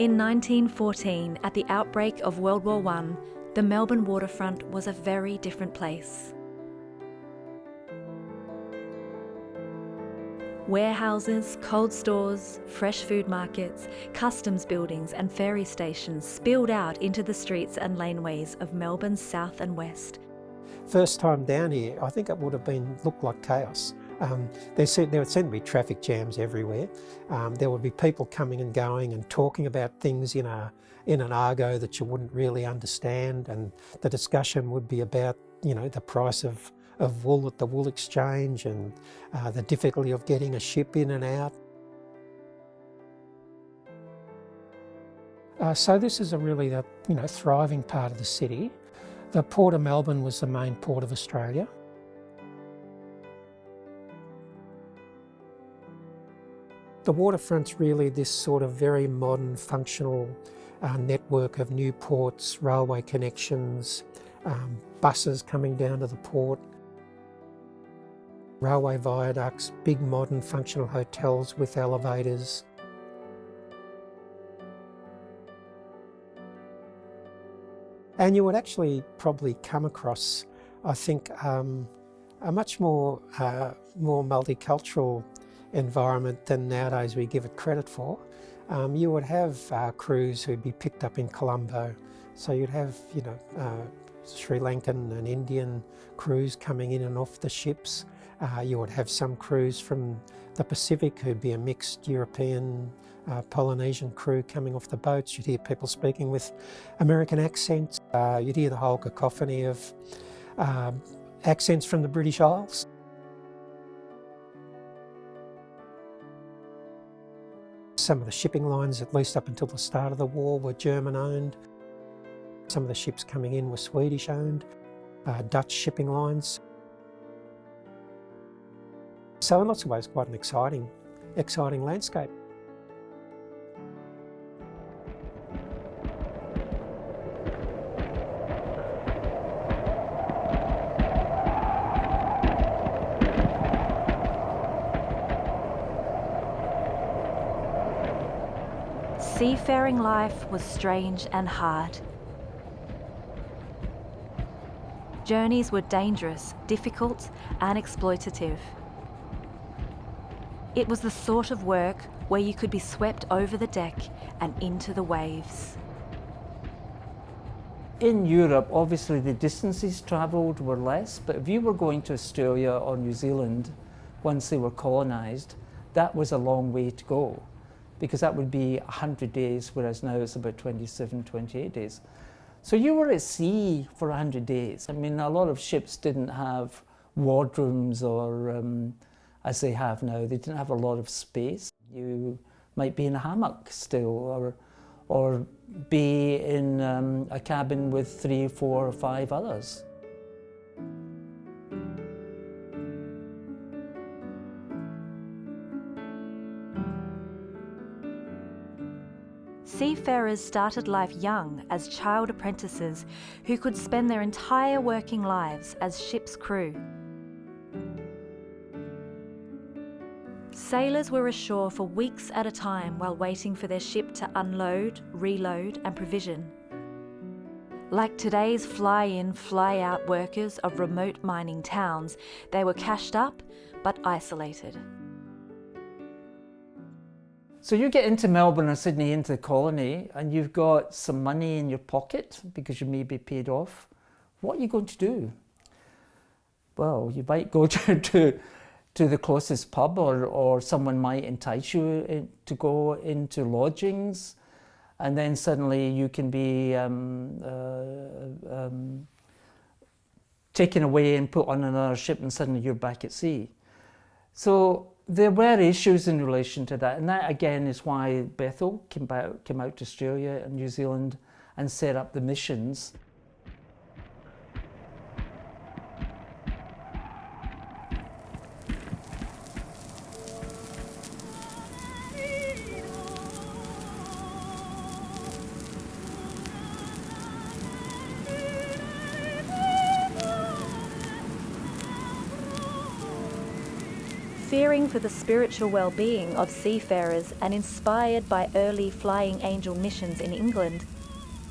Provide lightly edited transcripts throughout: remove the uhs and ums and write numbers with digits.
In 1914, at the outbreak of World War I, the Melbourne waterfront was a very different place. Warehouses, cold stores, fresh food markets, customs buildings and ferry stations spilled out into the streets and laneways of Melbourne's south and west. First time down here, I think it would have looked like chaos. There would seem to be traffic jams everywhere. There would be people coming and going and talking about things in an argot that you wouldn't really understand, and the discussion would be about, you know, the price of wool at the wool exchange and the difficulty of getting a ship in and out. So this is a really thriving part of the city. The Port of Melbourne was the main port of Australia. The waterfront's really this sort of very modern, functional network of new ports, railway connections, buses coming down to the port, railway viaducts, big modern functional hotels with elevators. And you would actually probably come across, I think, a much more multicultural environment than nowadays we give it credit for. You would have crews who'd be picked up in Colombo. So you'd have, Sri Lankan and Indian crews coming in and off the ships. You would have some crews from the Pacific who'd be a mixed European, Polynesian crew coming off the boats. You'd hear people speaking with American accents. You'd hear the whole cacophony of accents from the British Isles. Some of the shipping lines, at least up until the start of the war, were German owned. Some of the ships coming in were Swedish owned, Dutch shipping lines. So in lots of ways, quite an exciting landscape. Seafaring life was strange and hard. Journeys were dangerous, difficult, and exploitative. It was the sort of work where you could be swept over the deck and into the waves. In Europe, obviously the distances travelled were less, but if you were going to Australia or New Zealand once they were colonised, that was a long way to go, because that would be 100 days, whereas now it's about 27, 28 days. So you were at sea for 100 days. I mean, a lot of ships didn't have wardrooms or, as they have now, they didn't have a lot of space. You might be in a hammock still, or be in a cabin with 3, 4, or 5 others. Seafarers started life young as child apprentices who could spend their entire working lives as ship's crew. Sailors were ashore for weeks at a time while waiting for their ship to unload, reload and provision. Like today's fly-in, fly-out workers of remote mining towns, they were cashed up but isolated. So you get into Melbourne or Sydney, into the colony, and you've got some money in your pocket because you may be paid off. What are you going to do? Well, you might go to the closest pub, or someone might entice you to go into lodgings, and then suddenly you can be taken away and put on another ship, and suddenly you're back at sea. So there were issues in relation to that, and that again is why Bethel came out to Australia and New Zealand and set up the missions. fearing for the spiritual well-being of seafarers and inspired by early flying angel missions in England,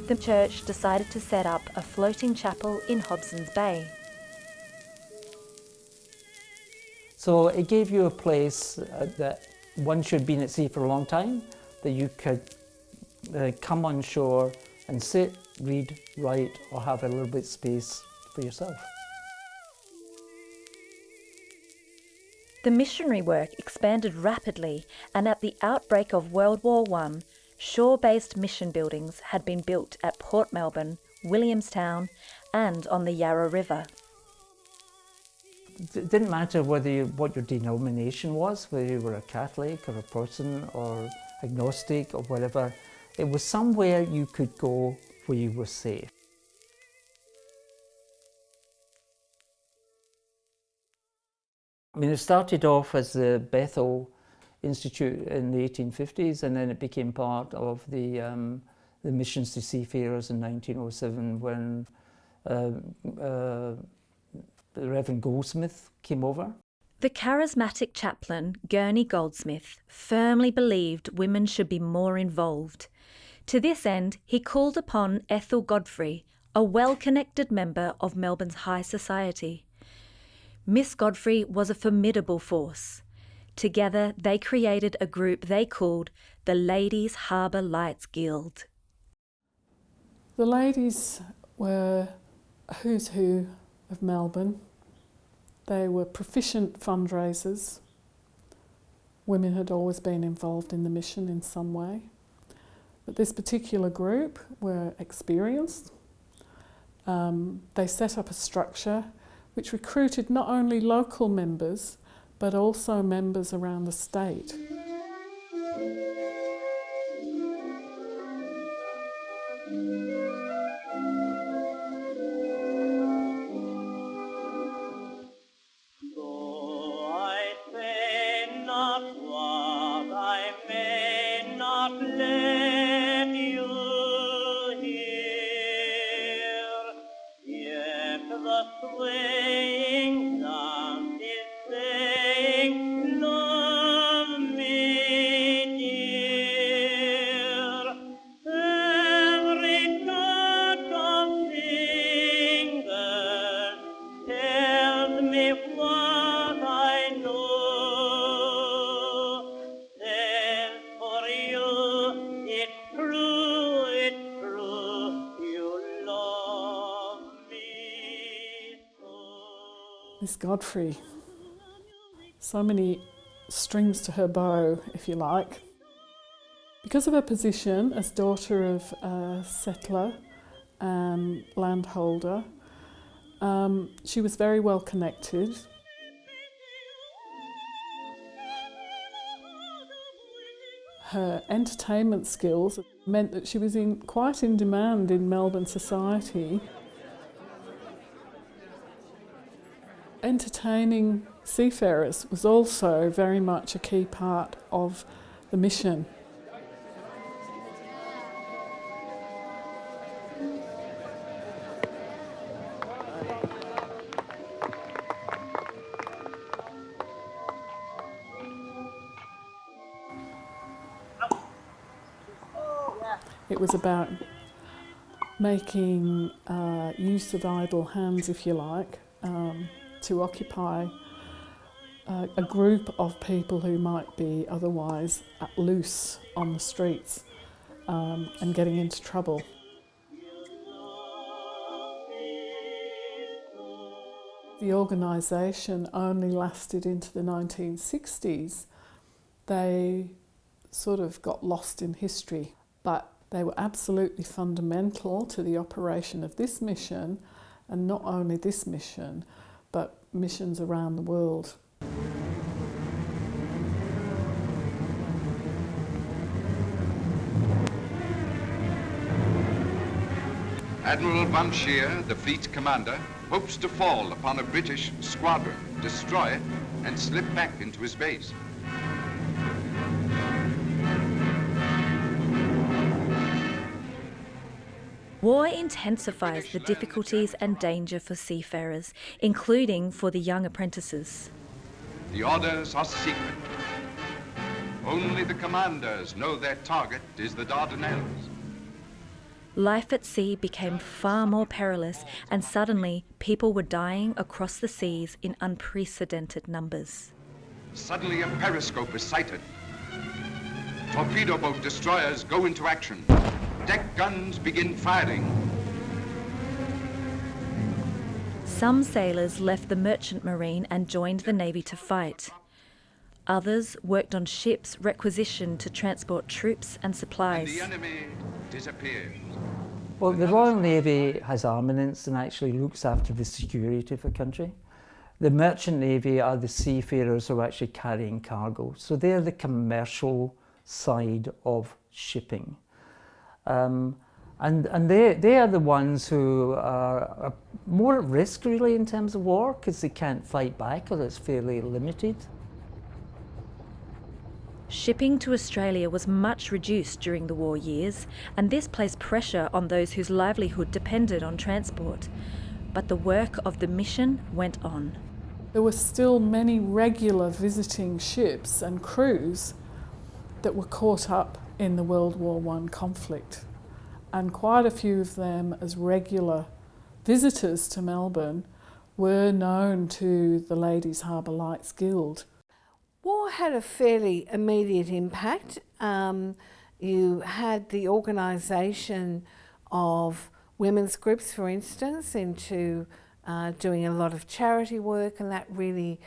the church decided to set up a floating chapel in Hobson's Bay. So it gave you a place that once you'd been at sea for a long time, that you could come on shore and sit, read, write, or have a little bit of space for yourself. The missionary work expanded rapidly, and at the outbreak of World War I, shore-based mission buildings had been built at Port Melbourne, Williamstown, and on the Yarra River. It didn't matter what your denomination was, whether you were a Catholic or a Protestant or agnostic or whatever. It was somewhere you could go where you were safe. I mean, it started off as the Bethel Institute in the 1850s, and then it became part of the missions to seafarers in 1907 when the Reverend Goldsmith came over. The charismatic chaplain, Gurney-Goldsmith, firmly believed women should be more involved. To this end, he called upon Ethel Godfrey, a well-connected member of Melbourne's high society. Miss Godfrey was a formidable force. Together, they created a group they called the Ladies Harbour Lights Guild. The ladies were a who's who of Melbourne. They were proficient fundraisers. Women had always been involved in the mission in some way. But this particular group were experienced. They set up a structure which recruited not only local members, but also members around the state. Miss Godfrey, so many strings to her bow, if you like. Because of her position as daughter of a settler and landholder, she was very well connected. Her entertainment skills meant that she was quite in demand in Melbourne society. Entertaining seafarers was also very much a key part of the mission. It was about making use of idle hands, if you like, to occupy a group of people who might be otherwise loose on the streets and getting into trouble. The organisation only lasted into the 1960s. They sort of got lost in history, but they were absolutely fundamental to the operation of this mission, and not only this mission, but missions around the world. Admiral Van Scheer, the fleet's commander, hopes to fall upon a British squadron, destroy it, and slip back into his base. War intensifies the difficulties and danger for seafarers, including for the young apprentices. The orders are secret. Only the commanders know their target is the Dardanelles. Life at sea became far more perilous, and suddenly people were dying across the seas in unprecedented numbers. Suddenly a periscope is sighted. Torpedo boat destroyers go into action. Deck guns begin firing. Some sailors left the merchant marine and joined the navy to fight. Others worked on ships requisitioned to transport troops and And supplies. the enemy disappears. Well, the Royal Navy has armaments and actually looks after the security of the country. The Merchant Navy are the seafarers who are actually carrying cargo. So they're the commercial side of shipping. And they are the ones who are more at risk really in terms of war because they can't fight back or it's fairly limited. Shipping to Australia was much reduced during the war years, and this placed pressure on those whose livelihood depended on transport. But the work of the mission went on. There were still many regular visiting ships and crews that were caught up in the World War I conflict, and quite a few of them as regular visitors to Melbourne were known to the Ladies Harbour Lights Guild. War had a fairly immediate impact. You had the organisation of women's groups, for instance, into doing a lot of charity work, and that really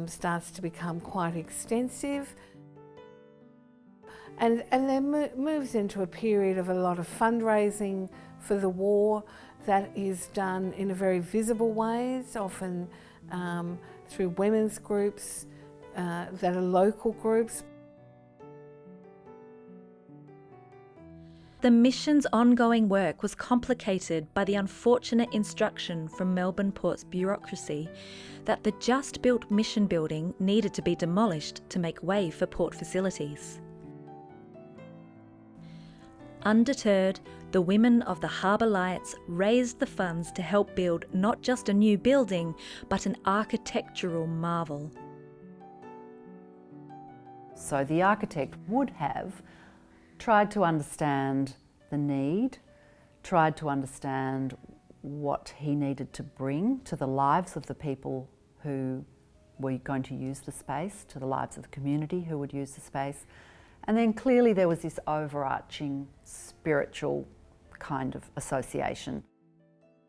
starts to become quite extensive. And then moves into a period of a lot of fundraising for the war that is done in a very visible ways, often through women's groups that are local groups. The mission's ongoing work was complicated by the unfortunate instruction from Melbourne Port's bureaucracy that the just-built mission building needed to be demolished to make way for port facilities. Undeterred, the women of the Harbour Lights raised the funds to help build not just a new building, but an architectural marvel. So the architect would have tried to understand the need, tried to understand what he needed to bring to the lives of the people who were going to use the space, to the lives of the community who would use the space. And then clearly there was this overarching spiritual kind of association.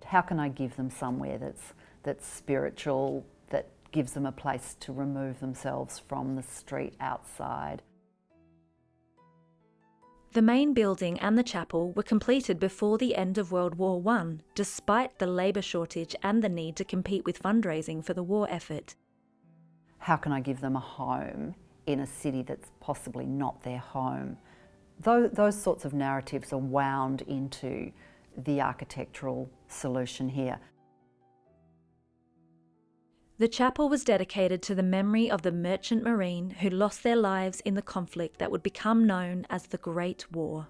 How can I give them somewhere that's spiritual, that gives them a place to remove themselves from the street outside? The main building and the chapel were completed before the end of World War I, despite the labour shortage and the need to compete with fundraising for the war effort. How can I give them a home in a city that's possibly not their home? Those sorts of narratives are wound into the architectural solution here. The chapel was dedicated to the memory of the merchant marine who lost their lives in the conflict that would become known as the Great War.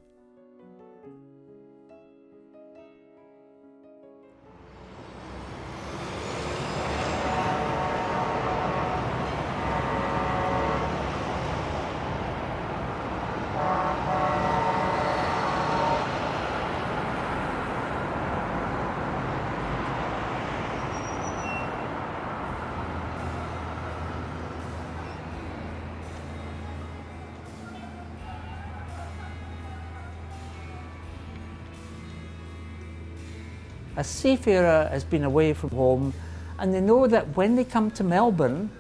A seafarer has been away from home and they know that when they come to Melbourne,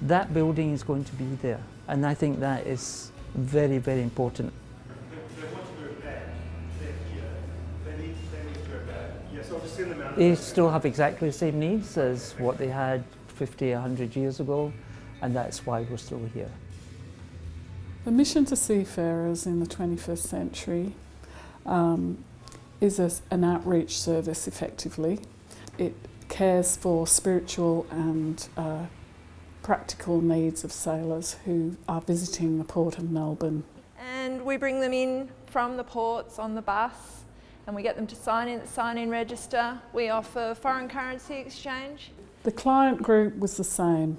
that building is going to be there. And I think that is very, very important. They still have exactly the same needs as what they had 50, 100 years ago, and that's why we're still here. The mission to seafarers in the 21st century is an outreach service effectively. It cares for spiritual and practical needs of sailors who are visiting the Port of Melbourne. And we bring them in from the ports on the bus and we get them to sign in register. We offer foreign currency exchange. The client group was the same.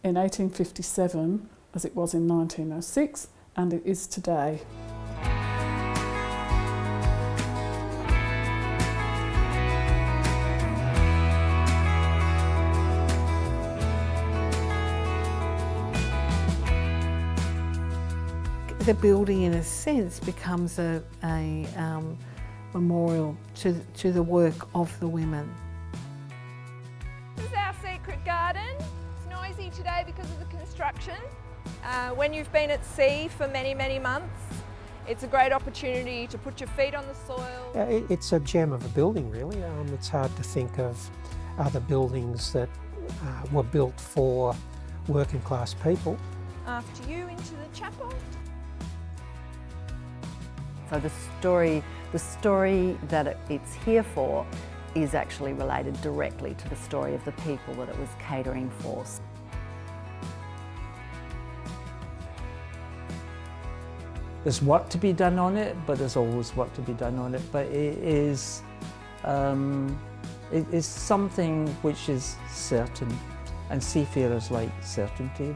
in 1857 as it was in 1906, and it is today. The building, in a sense, becomes a memorial to the work of the women. This is our secret garden. It's noisy today because of the construction. When you've been at sea for many, many months, it's a great opportunity to put your feet on the soil. It's a gem of a building, really. It's hard to think of other buildings that were built for working class people. After you, into the chapel. So the story that it's here for is actually related directly to the story of the people that it was catering for. There's work to be done on it, but there's always work to be done on it. But it is something which is certain, and seafarers like certainty.